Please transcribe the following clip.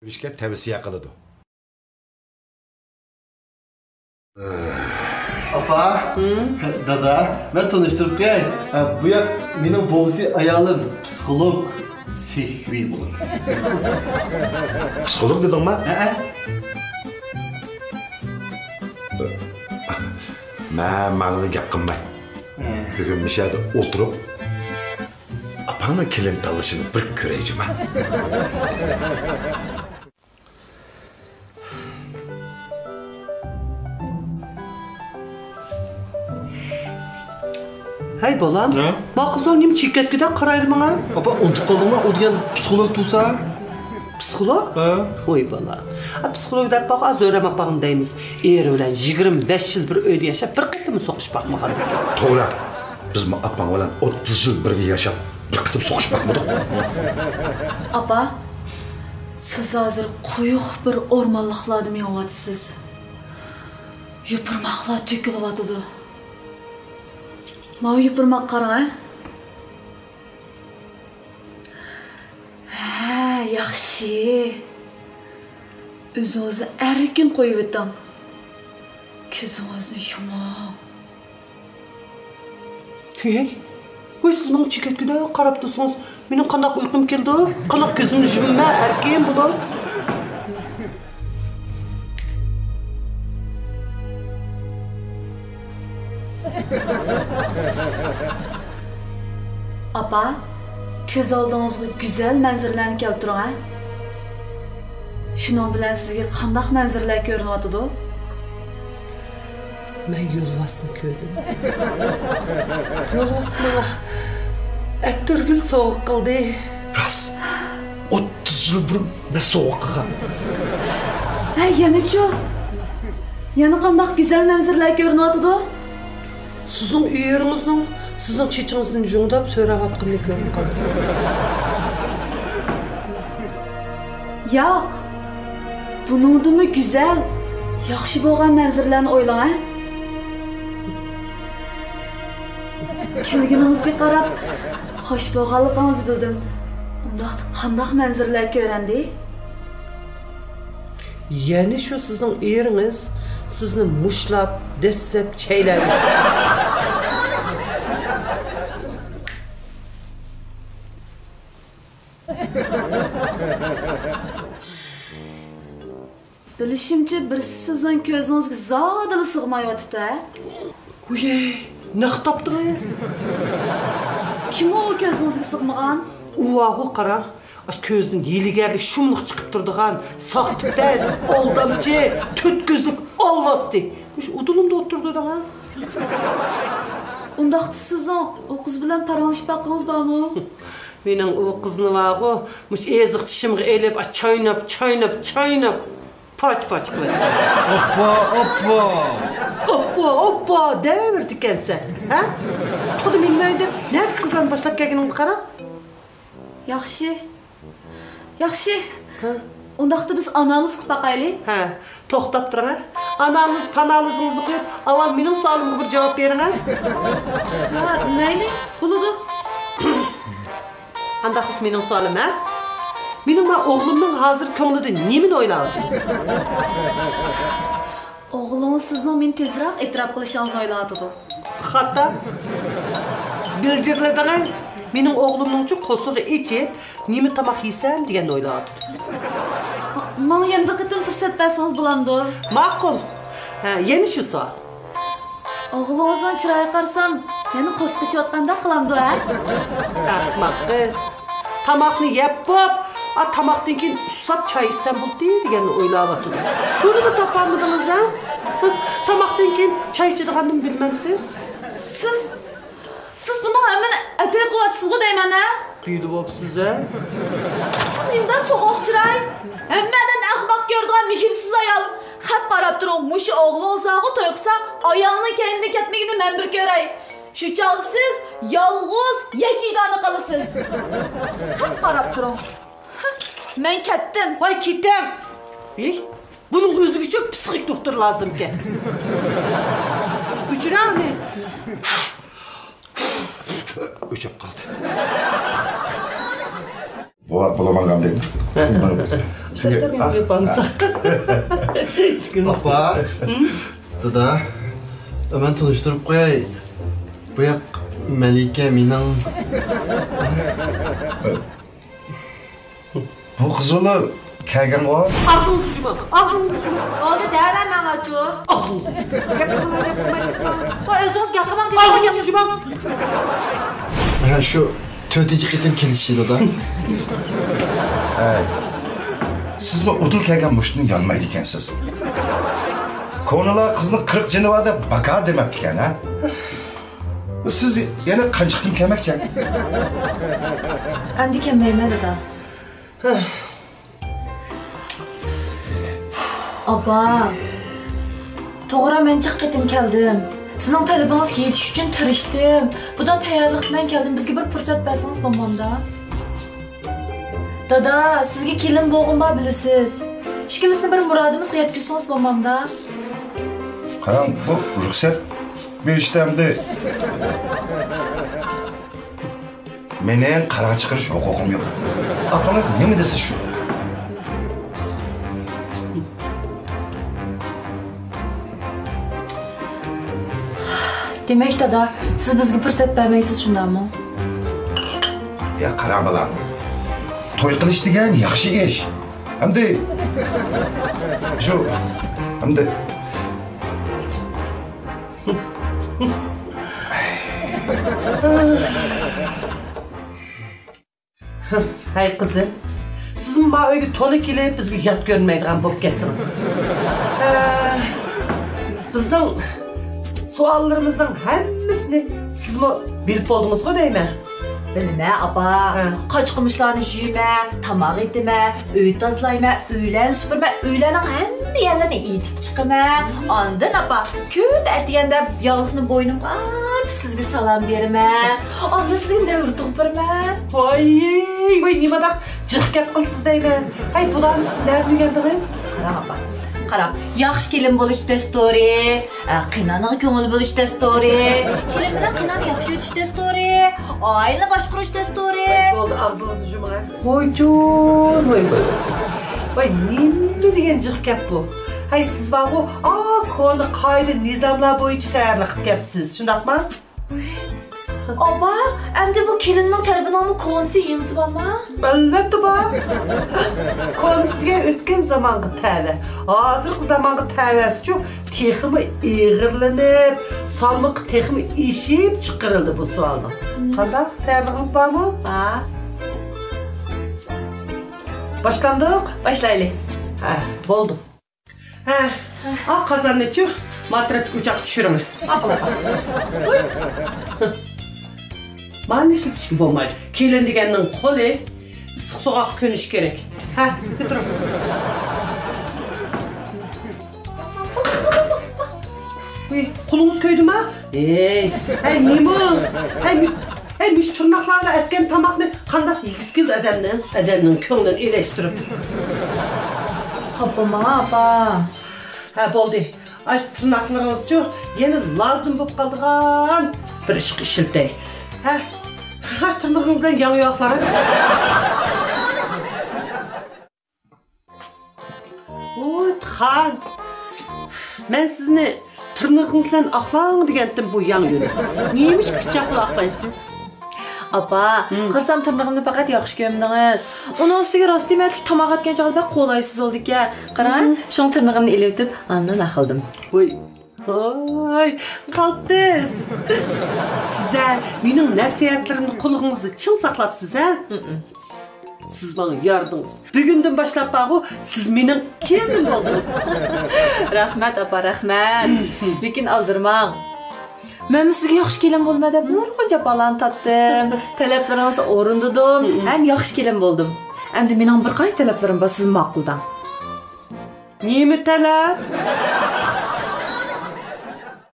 Görüşke tavsiye kılıdı. Apa, dada, ben tanıştırıp gel. Bu yak benim boğuzu ayalım, psikolog, sihri olur. Psikolog dedin mi? Ben gap qilmay. Bugün mishada o'tirib, apani kelin tanlashini bir ko'rayman. Hey bolam, ma qizlar nima chekatgida qaraydi menga? Apa, unutup kaldın mı? O diyen psikolog tutsa? Psikolog? Ha? Oy bolam. Psikolog deb baqa zo'ramapam deymiz. Er bilan 25 yil bir uyda yashab, bir qitim so'qish baqmagan. To'g'ri. Biz apam bilan 30 yil birga yashab, bir qitim so'qish baqmadik. Apa, siz hozir quyuq bir o'rmonliqlarda menyapsiz. Yupurmoqlar to'kilyotidi. Mana yupurmoq qarang. Ha, yaxshi. O'zingizni erkin qo'yib o'ting. Ko'zingizni yuming. Hey, voy siz menga chekatgida qarab tursangiz, mening qanday uyqum keldi? Qanday ko'zimni yumma, erkin bo'lib. Apa, ko'z oldingizga go'zal manzaralarni keltiring, ha? Shuning bilan sizga qanday manzaralar ko'rinyotidi? Men yo'lvasni ko'rdim. Yo'lvas menga attirgil sovuq qildi. Ras. 30 yil burun ne sovuq qilgan. Ha, yana-chi? Yana qanday go'zal manzaralar ko'rinyotidi? Sizning uyingizning, sizning chechingizni jungdab so'rayotganini ko'rib qoldim. Yo'q. Buningdimi go'zal, yaxshi bo'lgan manzaralarni o'ylang, ha? Kelginingizga qarab, xo'sh bo'lganligingizni bildim. Undaqda qanday manzaralar ko'randi? Yani şu sizin eringiz sizni mushlab, dessep, chaylab. Bilishimcha birisi sizning ko'zingizga zodila sig'mayotibdi, ha? Uye, ne topdingiz? Kim o ko'zingizga sig'magan? Uvağı qara. Ko'zning yeligerlik shumliq chiqib turdigan, soxtibaz, oldamchi, to'rt ko'zlik olvasdi. Mush udulumda o'tirdi ha. Undaqda sizning o qiz bilan paranglashib boqqingiz bormi? Mening o qizni vaqo, mush eziq tishimga elib, chaynab, paç qiladi. Oppa, devirdi ekansa, ha? Xuddi menmaydi, ne qizdan boshlab kelganingni qara. Yaxshi. Undaqda biz analiz qilib baqaylik. Ha, to'xtab turing, ha. Analizingizni qo'yib, avval mening savolimga bir javob bering, ha. Ha, mayli, bo'ladi. Qanday qilsa mening savolim, ha? Mening o'g'limning hozir ko'nglida nimani o'ylayapti? O'g'lingiz sizning men tezroq e'tirof qilishingizni o'ylayotdi. Hatta biljirladingiz. Mening o'g'limning qo'sig'i ichib, nima tomoq yesam degan o'ylayapti. Menga yana bir qatim fursat bersangiz bo'lamdi. Ma'qul. Ha, yana shu savol. O'g'lingizning chiroyiga qarasam, yana qo'sqa chotganda qilamdi, ha? Ahmoq qiz. Tomoqni yeb bo'p, tomoqdan keyin usab choy ichsam bo'ldi deganni o'ylayapti. Shuni mi topamidingiz, ha? Tomoqdan keyin choy ichadiganini bilmamsiz? Siz buni hammani atay qilyapsiz-ku deyman, ha? Buyurib bo'psiz, ha? Siz nimdan so'qoq chiray? Hammadan ahmoq ko'rdigan mehrsiz ayol. Xat qarab turing, mush o'g'lingizni to'yqsa, ayolning kaynidan ketmagini men bir ko'ray. Shu chog'i siz yolg'iz yakigona qolasiz. Xat qarab turing. Men ketdim. Voy ketdim. Buning o'ziga psixik doktor lozim ekan. Uchrani. O'chib qoldi. Bulamam dedim. Şaşırmayın bir bansa. Apa? Dada, ben tanıştırıp koyay. Bu yak Melike Minang. Bu kızılı kelgen o. Ağzınızı cümam. Ağzınızı cümam. Oldu derler ben açı. Ağzınızı. Bu özünüz yakamam dedi. Ağzınızı cümam. Ha şu töteci gitim kelişi dada. Sizle udul kelgen boşluğunu yanmaydı ikensiz. Konular kızının 40 Cenevada baka demeptiken ha. Siz yine kancıktım kemekçen. Endi kemmeyme dedi. Aba, to'g'ri men chiqqetim keldim. Sizning talabingiz yetish uchun tirishdim. Budan tayyorlik bilan keldim. Bizga bir fursat bersangiz bo'lmamda. Dada, sizga kelin bo'g'im bor bilasiz. Ikkimizni bir murodimizga yetkazsangiz bo'lmamda. Karan bu ruhsat bir işlemde. Menen karan çıkarış hukukum yok. Aklınız ne mi dese şu? Demak, dada, siz bizga fursat bermaysiz shundaymi? Ya Karan balam. Toy kılıç degan yaxshi ish. Hamda şu hamda Hay kızım. Sizin bana öyle tonu kelip bizge yat görmeydiğen bop gettiniz. Bizden suallarımızdan hemmisini siz mi bilip oldunuz mu değil mi? Bilme aba, qochqimishlarni juyma, tamoq etma, uy tozalayma, uylarni supurma, uylarning hamma yerlarini etib chiqama. Ondan apa, ko't aytganda yog'liqni bo'ynimga atib sizga salom berma. Ondan sizga davr tug'pirma. Vay nimadan jiq gap qilsiz deydi. Hay bularni siz nereden geldiniz? Qarang apa, qarang, yaxshi kelin bo'lish dastori, qiynaniq ko'ngil bo'lish dastori, kelin bilan qiynani yaxshi o'tish dastori, oila boshqarish dastori. Oldu ağzınızı cumaya. Vay nima degan jiq gap bu? Hay siz bana bu konu qayda nizamlar bo'yicha tayyorlik qilib gapsiz, shundaqmi? Aba, endi bu kelinning talabini konsi yengsi bormi? Albatta bor. Konisiga o'tgan zamonga tava. Hozirgi zamonga tavasi-chu texmi ig'irlanib, salmoq texmi ishib chiqarildi bu savolni. Qanday tayyorlig'ingiz bormi? Ha, Başlandık. boshlaylik. Ha, bo'ldi. Qozonni-chu matrat uchoq tushiraman. Mani ishlatishga bo'lmaydi. Kelin deganning qo'li issiq so'g'oq ko'nish kerak. Ha, o'tiring. Qo'lingiz ko'ydimi? Hey, nima? Hey, müş tırnaklarla etken tamakni qanday yegis keldi adamning ko'nglini elashtirib. Xo'pmi, apa. Ha, bo'ldi. Ash tırnaqlaringiz-chu yana lozim bo'lib qoldigan bir ish ishiltay. Ha, tırnağınızdan yan oyoqlari. Oy, xan. Men sizni tırnağınızdan aqlang degandim bu yan yo'li. Neymiş pichoqla aqlaysiz? Apa, qarsam tırnağımni faqat yaxshi ko'mdingiz. Uning ustiga rostlimatlik tamoq atgan chog'da qo'laysiz oldi-ku. Qarang, shu tırnağımni elitib, andan aqildim. Voy. Ay, qalbsiz. Size mening nasihatlarimni qulog'ingizda chin saqlabsiz, ha? Siz bana yardınız. Bugünden başlap bağı siz mening kelinim bo'ldingiz. Rahmat apa, rahmat. Lekin aldırmang. Men sizga yaxshi kelin bo'lmadi, nurg'uncha balan topdim. Talablaringizni o'rindidim, ham yaxshi kelin bo'ldim. Endi mening bir qancha talablarim bor siz ma'quldan. Nima talab?